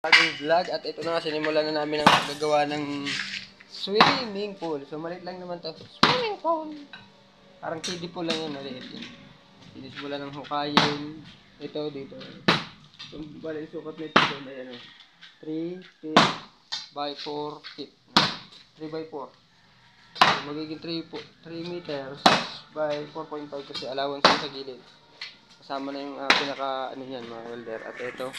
Bagong vlog at ito na nga, sinimulan na namin ang gagawa ng swimming pool. So maliit lang naman to. Swimming pool. Parang kiddie pool lang yan, maliit yun. Sinisimulan ng hukayin. Ito dito. So bali sukat nito doon ay ano, 3 feet by 4 feet. 3 by 4. So, magiging 3 meters by 4.5 kasi allowance sa gilid. Kasama na yung pinaka ano yan, mga welder. At ito,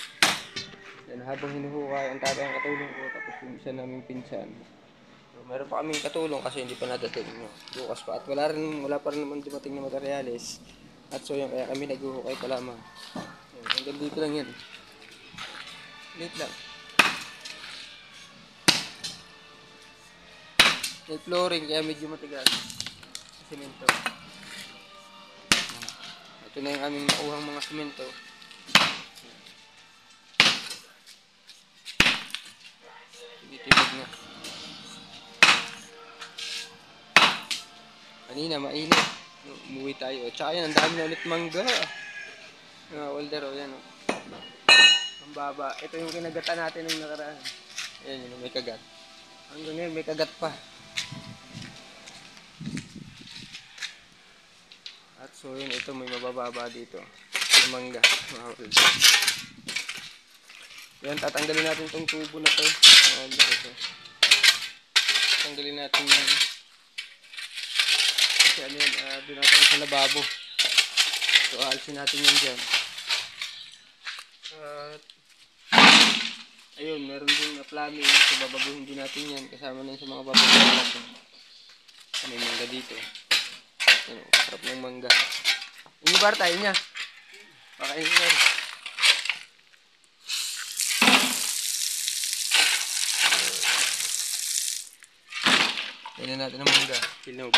yan, habang hinuhukay, ang tatay ang katulong ko, tapos yung isa naming pinsan. So, meron pa kaming katulong kasi hindi pa nadating. No? Bukas pa. At wala pa rin naman dumating na materyales. At so yan, kaya kami naghuhukay pa lamang. Yan, hanggang dito lang yan. Late lang. May flooring, kaya medyo matigas. Semento. Ito na yung aming nakuhang mga semento. Titibig na. Kanina, mainit. Umuwi tayo. Tsaka yan, ang dami na ulit mangga. Welder, o yan. Ang baba. Ito yung kinagatan natin ng nakaraan. Ayan, yun, may kagat. Hanggang ngayon, may kagat pa. At so yun, ito may mabababa dito. Yung mangga. Yan, tatanggalin natin tong tubo na to. Ito. Tatanggalin natin yan. Kasi ano yun, doon natin sa lababo. So, aalisin natin yan dyan. At ayun, meron din na plumbing. So, babaguhin din natin yan. Kasama na yun sa mga babaguhin natin. May mangga dito. Ano, sarap ng mangga. Inibar tayo niya. Pakainin nga rin. Kainin natin ang mangga. Pinog.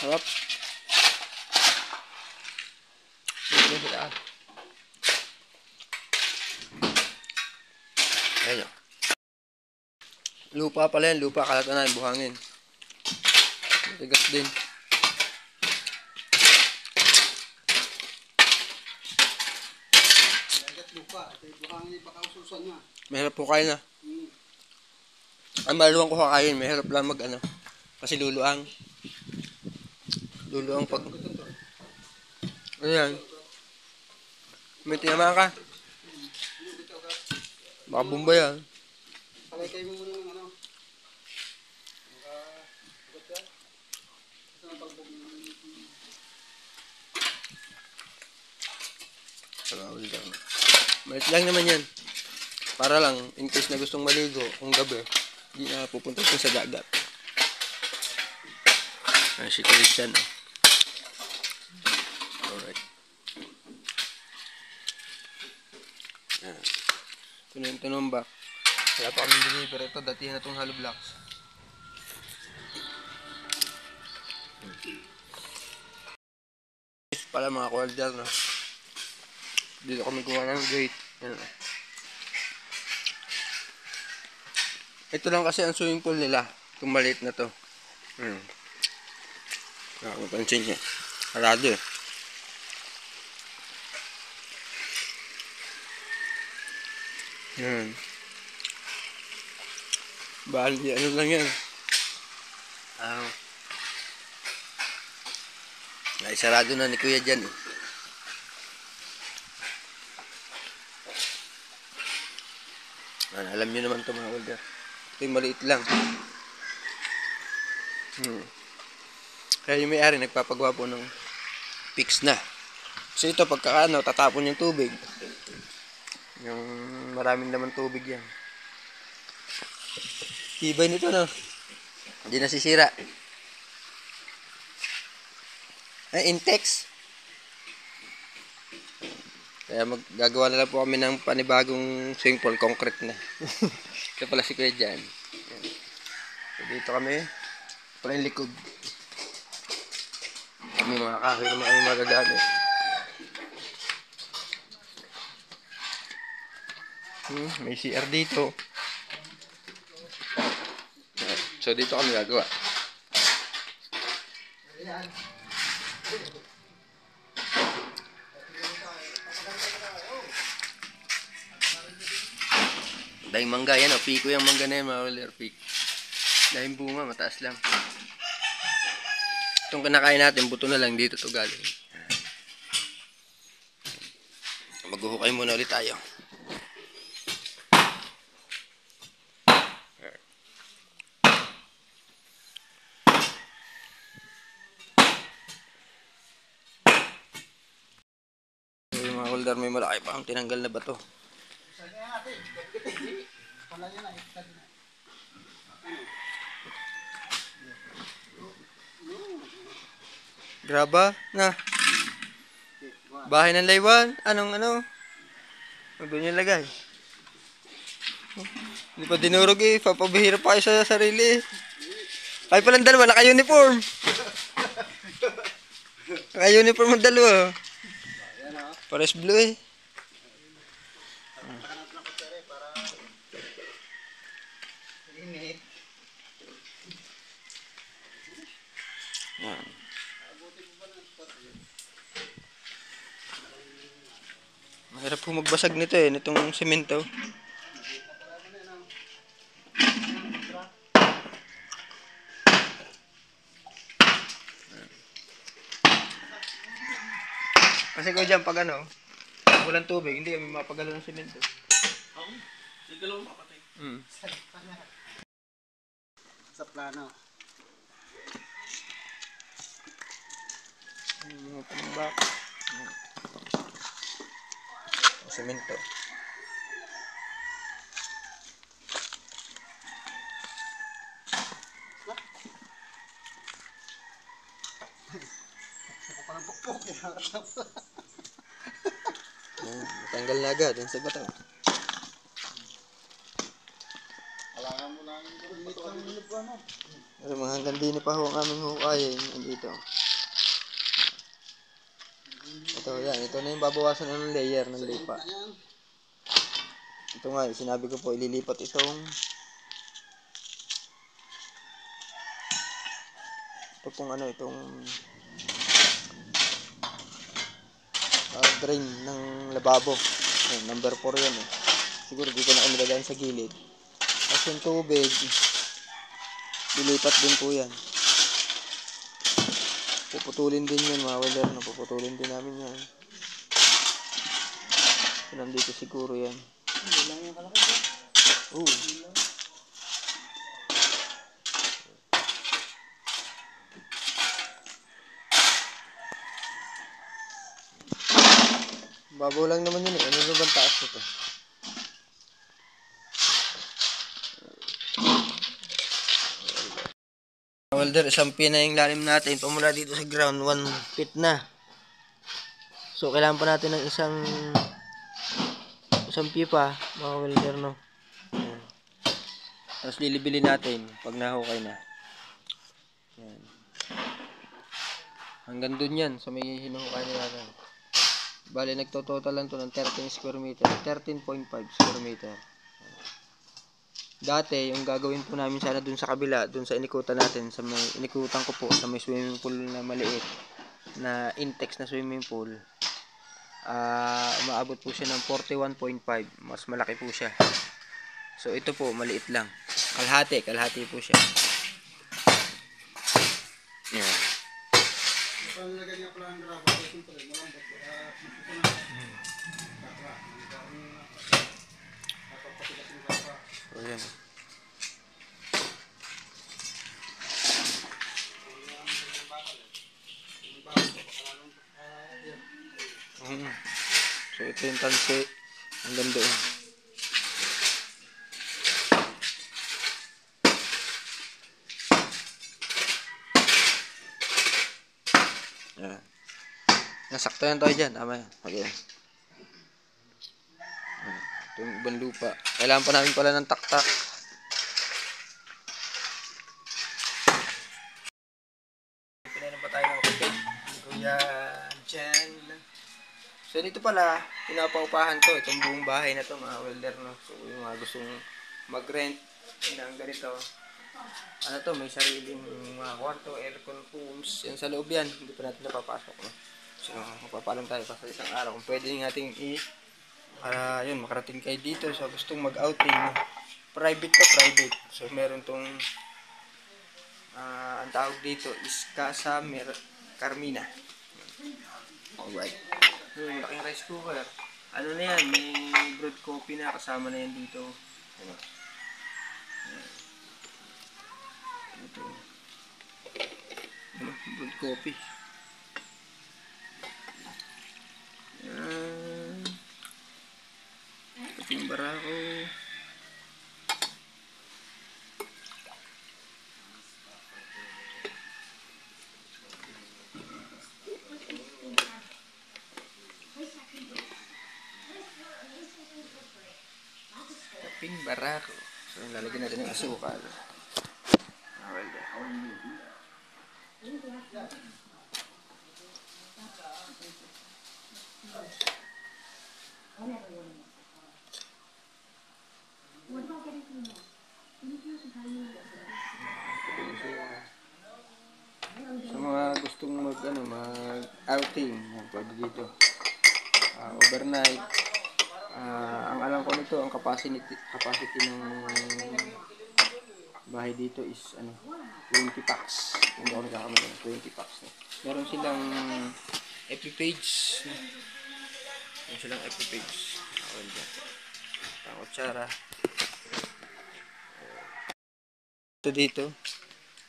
Sarap. Ito sa taas. Ayan o. Lupa pala yan. Lupa. Kalata na yung buhangin. Matigas din. Mahirap po kain na. Ang maluwang ko kakain. Mahirap lang mag ano. Kasi luluang. Luluang pag... Ayan. May tinamaan ka. Baka bomba yan. Palagay mo muna ng ano. Maliit lang naman yan. Para lang, in case na gustong maligo, kung gabi, hindi na pupunta sa dagat. Ayan, si Kulit dyan. Alright. Ayan. Ito na yung tunumbak. Wala pa kami deliver. Ito, datihan na itong hollow blocks. Pala mga welder, no? Dito kami kuha ng gate. Ayan. Ito lang kasi ang swimming pool nila. Itong maliit na to. Mapansin niya. Harado eh. Yan. Bali, ano lang yan. Naisarado na ni Kuya dyan eh. Alam nyo naman ito mga welder. Ito yung maliit lang. Kaya yung may-ari nagpapagawa po ng fix na. So ito pagkakaano, tatapon yung tubig. Yung maraming naman tubig yan. Tibay nito, no? Hindi nasisira. Ay, Intex. Kaya gagawa na lang po kami ng panibagong swimming pool, concrete na. Ito pala si Kuya dyan. So dito kami. Pala yung likod. May mga kahoy naman kami magagamit. May CR dito. So dito kami gagawa. Dahing mangga yan, piko yung mangga na yan, mga welder, piko. Dahing bunga, mataas lang. Itong kinakain natin, buto na lang dito to galing. Maghuhukay muna ulit tayo. So, yung mga welder, may malaki pa ang tinanggal na bato. Graba na. Bahay ng laywan. Anong ano? Doon yung lagay. Hindi pa dinurog eh. Papabihira pa kayo sa sarili. Ay palang dalawa. Naka-uniform. Naka-uniform ang dalawa. Pares blue eh. Yan. Mahirap po magbasag nito eh. Nitong semento. Kasi ko dyan pag ano, walang tubig, hindi kami mapagalo ng semento. Sigalaw mo kapatid. Sa plano. Mga pangbak. Semento. Ako pa ng pukpok. Tanggal na agad yung sa bato. Alangan mo lang yung ano. Pero mga hanggang din pa ho ang aming hukayin. Andito. Ito yan. Ito na yung babawasan ng layer ng lupa. Ito nga. Sinabi ko po ililipat itong ito pong ano itong drain ng lababo. Ayan, number 4 yan eh. Siguro di ko na umilagayan sa gilid. Tapos yung tubig dilipat din po yan. Puputulin din yan mga welder, no? Puputulin din namin yan. So, nandito siguro yan. Hindi lang yung kalaki ko. Oo. Babaw lang naman yun eh. Ano ba bang taas nito? Welder, isang pin na yung lalim natin. Pamula dito sa ground, 1 feet na. So, kailangan pa natin ng isang pipa, mga welder, no? Ayan. Tapos lilibilin natin pag nahukay na. Ayan. Hanggang dun yan, sa may hinuhukay na natin. Bale, nagtototal lang to ng 13 square meter. 13.5 square meter. Dati, yung gagawin po namin sana dun sa kabila, dun sa inikutan natin, sa may inikutan ko po, sa may swimming pool na maliit, na Intex na swimming pool, umaabot po siya ng 41.5. Mas malaki po siya. So, ito po, maliit lang. Kalahati po siya. Yeah. Panlagay niya pala ng grabo. Siyempre, malambot. So, yan. So, ito yung tansi. Hanggang doon. Yan. Nasakto yan tayo dyan. Tama yan. Okay. Ito yung ibang lupa. Kailangan pa namin pala ng taktak. Pinainom pa tayo ng kape. Kuya Jan. So dito pala, pinapaupahan to. Itong buong bahay na to mga welder, no? So yung mga gustong mag-rent ng ganito, Ano to, may sariling mga kwarto, aircon rooms. Yan sa loob yan. Hindi pa natin napapasok. No? So, mapapalam tayo pa sa isang araw. Kung pwede natin para yun, makarating kayo dito. So, gustong mag-outing. No? Private to, private. So, meron tong ang tawag dito is Casa Carmina. Alright. Yung malaking rice cooker. Ano na yan, may brewed coffee na. Kasama na yan dito. Ano? Ito. Brewed coffee. Yan. Ito yung barako. Kaping barako. So, lalagyan natin ng asukal. Well, sa mga gustong mag-outing, pwede dito. Overnight. Ang alam ko nito, ang capacity ng bahay dito is 20 packs. Hindi ako nagkakamali, 20 packs. Meron silang FB page. Meron silang FB page. Ang kutsara. Ito dito.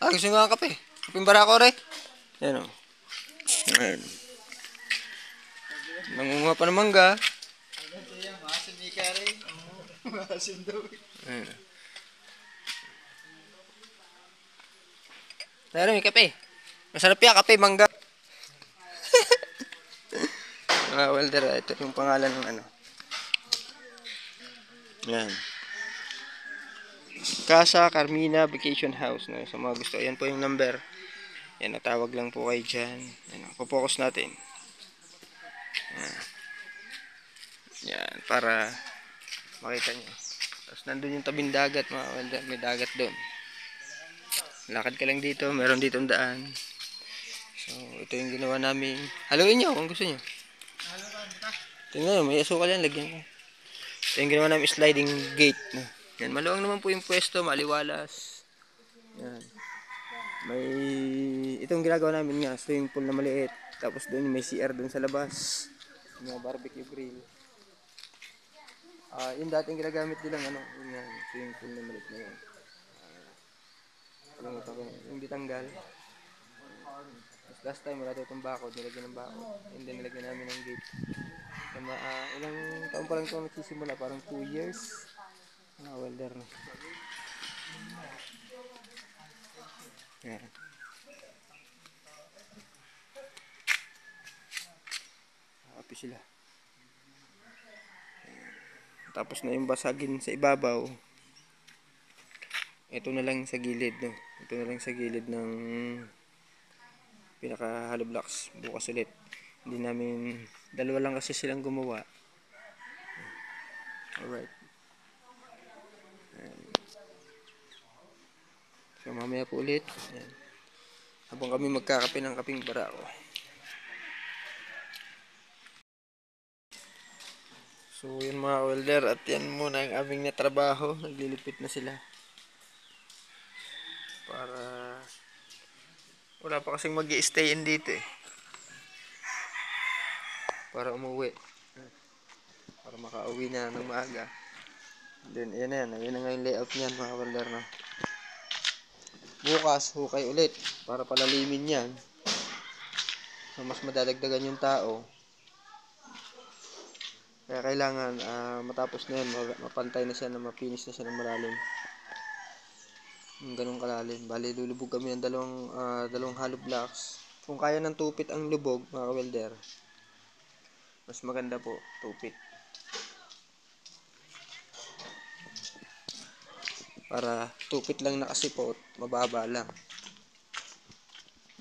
Gusto nga kape. Kapeng barako rin. Yan o. Ayan. Nangunguha pa ng mangga. Maasim ika rin. Maasim daw. Ayan. Tara, may kape. Masarap yan, kape, mangga. Mga welder, ito yung pangalan ng Yan. Casa Carmina Vacation House. No? Sa mga gusto, ayan po yung number. Yan, natawag lang po kayo dyan. Focus natin. Yan, para makita nyo. Tapos nandun yung tabing dagat, mga welder. May dagat doon. Lakad ka lang dito, meron dito ang daan. So, ito yung ginawa namin. Haluin nyo kung gusto nyo. Tingnan nyo, may asukal yan, lagyan ko. Ito yung ginawa namin sliding gate. Yan, maluwang naman po yung pwesto, maliwalas. Yan. Itong ginagawa namin nga, swimming pool na maliit. Tapos doon may CR doon sa labas. Yung barbecue grill. Yung dating ginagamit nilang yung swimming pool na maliit na yun. Yung ditanggal. Tapos last time wala daw itong bakod, nilagyan ng bakod. And then nilagyan namin ng gate. Ilang taon pa lang ito nagsisimula, parang 2 years. Mga welder na. Yan. Happy sila. Tapos na yung basagin sa ibabaw. Ito na lang sa gilid. No? Ito na lang sa gilid ng pinaka hollow blocks. Bukas ulit. Hindi namin, dalawa lang kasi silang gumawa. Alright. So mamaya po ulit. Ayan. Habang kami magkakape ng kaping barako. So yun mga welder, at yan muna ang aming natrabaho. Naglilipit na sila. Para wala pa kasing mag-i-stayin dito para umuwi. Para makauwi na ng maaga. Then ayan na yan. Ayan na nga yung layout niyan mga welder. No? Bukas hukay ulit para palalimin yan. So mas madadagdagan yung tao. Kaya kailangan matapos na yan, mapantay na siya, na mapinis na siya ng malalim. Yung ganun kalalim. Bali, lulubog kami ng dalawang hollow blocks. Kung kaya ng tupit ang lubog, mga welder, mas maganda po, tupit. Para tupit lang nakasipot, mababa lang.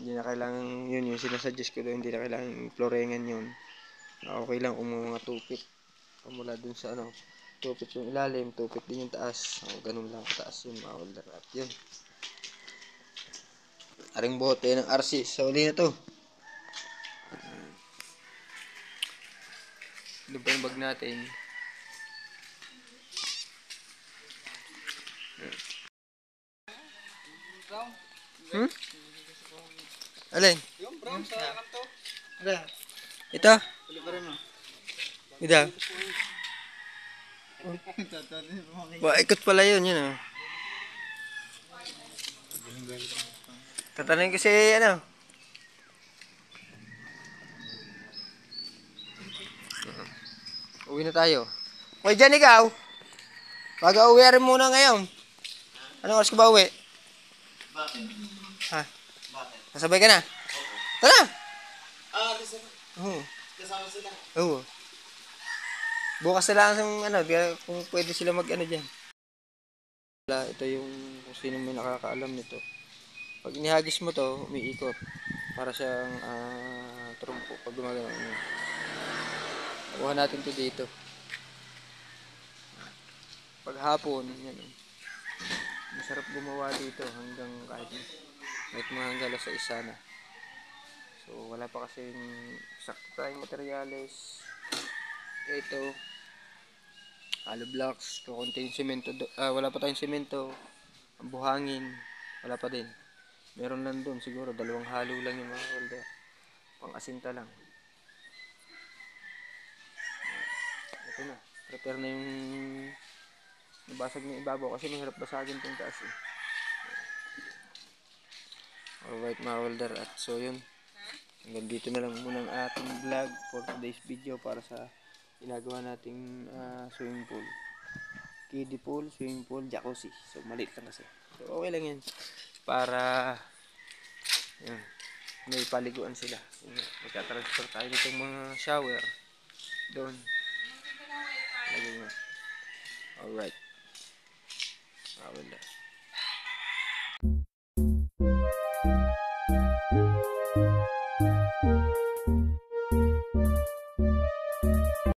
Hindi na kailangan, yun yung sinasuggest ko doon, hindi na kailangan florengan yun. Okay lang kung mga tupit. Mula dun sa tupit yung ilalim, tupit din yung taas. Ganun lang kataas yun mga welder. At yun. Aring bote ng RC. So, uli na to. Doon pa yung bag natin. Hmm? Alin? Yung brown sa kanto. Ano? Ito? Paliparin mo. Ito? Tatanin mo. Ikot pala yun, yun oh. Tatanungin ko si ano. Uwi na tayo. Okay, dyan ikaw. Baga uwi rin muna ngayon. Anong oras ka ba uwi? Bakit? Ha? Bakit? Nasabay ka na? Tara! Kasi Oo. kasama sila. Oo. Bukas na lang ng ano, kung pwede sila mag ano dyan. Ito yung kung sino may nakakaalam nito. Pag inihagis mo to, umiikot. Para siyang trumpo. Pag gumagano. Kuha natin to dito. Pag hapon, yan. Masarap gumawa dito hanggang kahit mga hanggang alas 6 sana. So wala pa kasing sakto tayong materyales. Ito, hollow blocks, kukunti yung semento. Wala pa tayong semento. Ang buhangin, wala pa din. Meron lang doon siguro, 2 halo lang yung mga welder. Pang asinta lang. Ito na, prepare na yung nabasag na ibabaw kasi mahirap basagin itong taas eh. Alright mga welder, at so yun. Hanggang dito na lang muna ang ating vlog for today's video para sa ginagawa nating swimming pool. Kiddie pool, swimming pool, jacuzzi. So maliit lang kasi. So okay lang yan. Para yun, may paliguan sila. Magka-transfer tayo nitong mga shower doon. Lagay mo. Alright. Welder.